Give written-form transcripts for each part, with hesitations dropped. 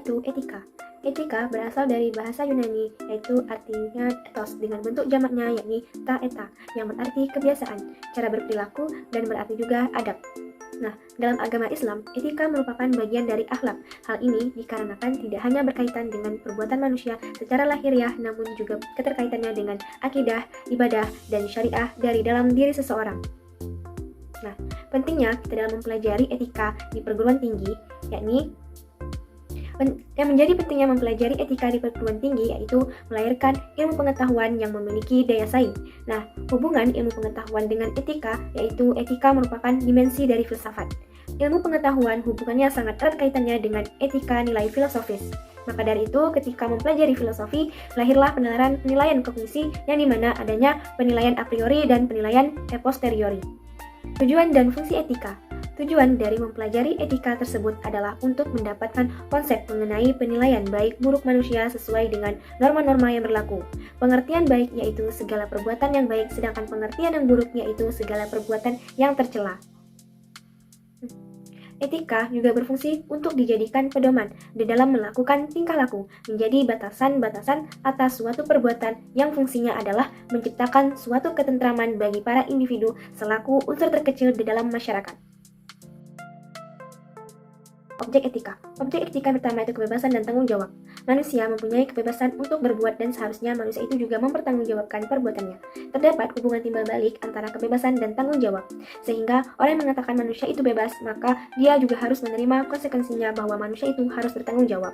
itu etika? Etika berasal dari bahasa Yunani, yaitu artinya ethos dengan bentuk jamaknya yakni ta eta, yang berarti kebiasaan, cara berperilaku, dan berarti juga adab. Nah, dalam agama Islam, etika merupakan bagian dari akhlak. Hal ini dikarenakan tidak hanya berkaitan dengan perbuatan manusia secara lahiriah, namun juga keterkaitannya dengan akidah, ibadah, dan syariah dari dalam diri seseorang. Nah, pentingnya kita dalam mempelajari etika di perguruan tinggi, yakni yang menjadi pentingnya mempelajari etika di perguruan tinggi yaitu melahirkan ilmu pengetahuan yang memiliki daya saing. Nah, hubungan ilmu pengetahuan dengan etika yaitu etika merupakan dimensi dari filsafat. Ilmu pengetahuan hubungannya sangat erat kaitannya dengan etika nilai filosofis. Maka dari itu, ketika mempelajari filosofi, lahirlah penilaian kognisi yang dimana adanya penilaian a priori dan penilaian a posteriori. Tujuan dan fungsi etika. Tujuan dari mempelajari etika tersebut adalah untuk mendapatkan konsep mengenai penilaian baik buruk manusia sesuai dengan norma-norma yang berlaku. Pengertian baik yaitu segala perbuatan yang baik, sedangkan pengertian yang buruk yaitu segala perbuatan yang tercela. Etika juga berfungsi untuk dijadikan pedoman di dalam melakukan tingkah laku, menjadi batasan-batasan atas suatu perbuatan yang fungsinya adalah menciptakan suatu ketentraman bagi para individu selaku unsur terkecil di dalam masyarakat. Objek etika. Objek etika pertama itu kebebasan dan tanggung jawab. Manusia mempunyai kebebasan untuk berbuat dan seharusnya manusia itu juga mempertanggungjawabkan perbuatannya. Terdapat hubungan timbal balik antara kebebasan dan tanggung jawab. Sehingga orang yang mengatakan manusia itu bebas, maka dia juga harus menerima konsekuensinya bahwa manusia itu harus bertanggung jawab.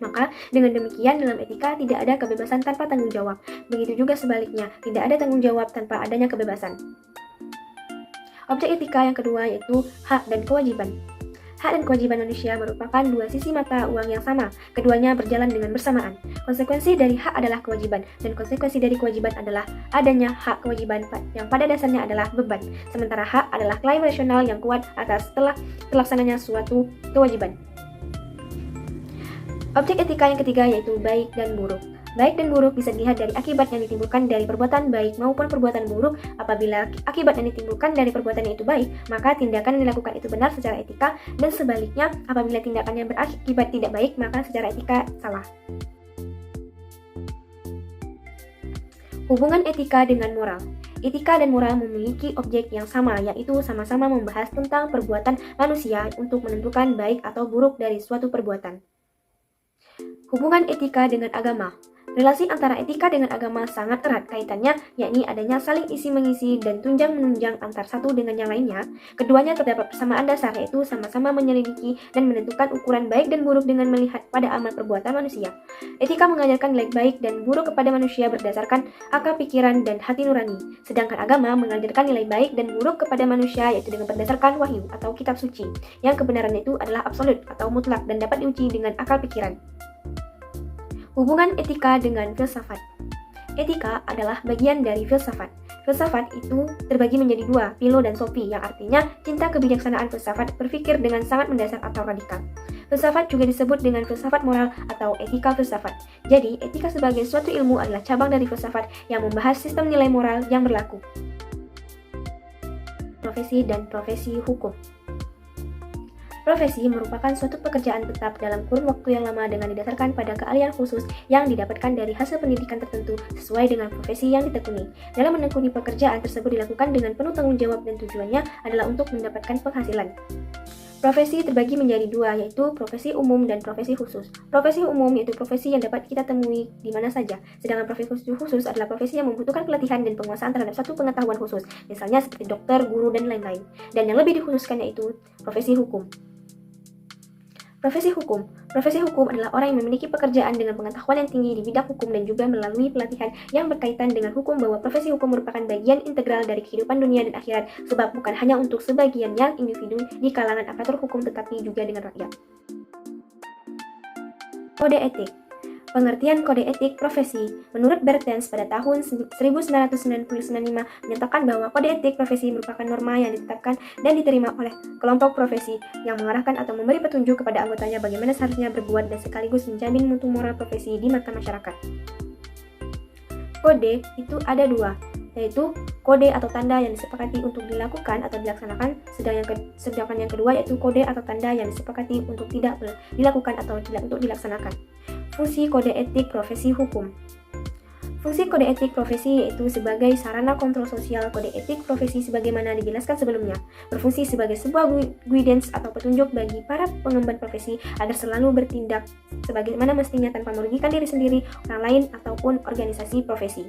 Maka dengan demikian dalam etika tidak ada kebebasan tanpa tanggung jawab. Begitu juga sebaliknya, tidak ada tanggung jawab tanpa adanya kebebasan. Objek etika yang kedua yaitu hak dan kewajiban. Hak dan kewajiban manusia merupakan dua sisi mata uang yang sama, keduanya berjalan dengan bersamaan. Konsekuensi dari hak adalah kewajiban, dan konsekuensi dari kewajiban adalah adanya hak kewajiban yang pada dasarnya adalah beban. Sementara hak adalah klaim rasional yang kuat atas terlaksananya suatu kewajiban. Objek etika yang ketiga yaitu baik dan buruk. Baik dan buruk bisa dilihat dari akibat yang ditimbulkan dari perbuatan baik maupun perbuatan buruk. Apabila akibat yang ditimbulkan dari perbuatan itu baik, maka tindakan yang dilakukan itu benar secara etika, dan sebaliknya apabila tindakan yang berakibat tidak baik, maka secara etika salah. Hubungan etika dengan moral. Etika dan moral memiliki objek yang sama, yaitu sama-sama membahas tentang perbuatan manusia untuk menentukan baik atau buruk dari suatu perbuatan. Hubungan etika dengan agama. Relasi antara etika dengan agama sangat erat kaitannya, yakni adanya saling isi-mengisi dan tunjang-menunjang antar satu dengan yang lainnya. Keduanya terdapat persamaan dasar, yaitu sama-sama menyelidiki dan menentukan ukuran baik dan buruk dengan melihat pada amal perbuatan manusia. Etika mengajarkan nilai baik dan buruk kepada manusia berdasarkan akal pikiran dan hati nurani. Sedangkan agama mengajarkan nilai baik dan buruk kepada manusia yaitu dengan berdasarkan wahyu atau kitab suci, yang kebenarannya itu adalah absolut atau mutlak dan dapat diuji dengan akal pikiran. Hubungan etika dengan filsafat. Etika adalah bagian dari filsafat. Filsafat itu terbagi menjadi dua, philo dan sophie, yang artinya cinta kebijaksanaan filsafat berpikir dengan sangat mendasar atau radikal. Filsafat juga disebut dengan filsafat moral atau etika filsafat. Jadi, etika sebagai suatu ilmu adalah cabang dari filsafat yang membahas sistem nilai moral yang berlaku. Profesi dan profesi hukum. Profesi merupakan suatu pekerjaan tetap dalam kurun waktu yang lama dengan didasarkan pada keahlian khusus yang didapatkan dari hasil pendidikan tertentu sesuai dengan profesi yang ditekuni. Dalam menekuni pekerjaan tersebut dilakukan dengan penuh tanggung jawab dan tujuannya adalah untuk mendapatkan penghasilan. Profesi terbagi menjadi dua, yaitu profesi umum dan profesi khusus. Profesi umum yaitu profesi yang dapat kita temui di mana saja, sedangkan profesi khusus adalah profesi yang membutuhkan pelatihan dan penguasaan terhadap satu pengetahuan khusus, misalnya seperti dokter, guru, dan lain-lain. Dan yang lebih dikhususkan yaitu profesi hukum. Profesi hukum. Profesi hukum adalah orang yang memiliki pekerjaan dengan pengetahuan yang tinggi di bidang hukum dan juga melalui pelatihan yang berkaitan dengan hukum, bahwa profesi hukum merupakan bagian integral dari kehidupan dunia dan akhirat, sebab bukan hanya untuk sebagian yang individu di kalangan aparatur hukum tetapi juga dengan rakyat. Kode etik. Pengertian kode etik profesi. Menurut Bertens pada tahun 1995 menyatakan bahwa kode etik profesi merupakan norma yang ditetapkan dan diterima oleh kelompok profesi yang mengarahkan atau memberi petunjuk kepada anggotanya bagaimana seharusnya berbuat dan sekaligus menjamin mutu moral profesi di mata masyarakat. Kode itu ada dua. yaitu kode atau tanda yang disepakati untuk dilakukan atau dilaksanakan, sedangkan yang kedua yaitu kode atau tanda yang disepakati untuk tidak dilakukan atau tidak untuk dilaksanakan. Fungsi kode etik profesi hukum. Fungsi kode etik profesi yaitu sebagai sarana kontrol sosial. Kode etik profesi sebagaimana dijelaskan sebelumnya berfungsi sebagai sebuah guidance atau petunjuk bagi para pengemban profesi agar selalu bertindak sebagaimana mestinya tanpa merugikan diri sendiri, orang lain, ataupun organisasi profesi.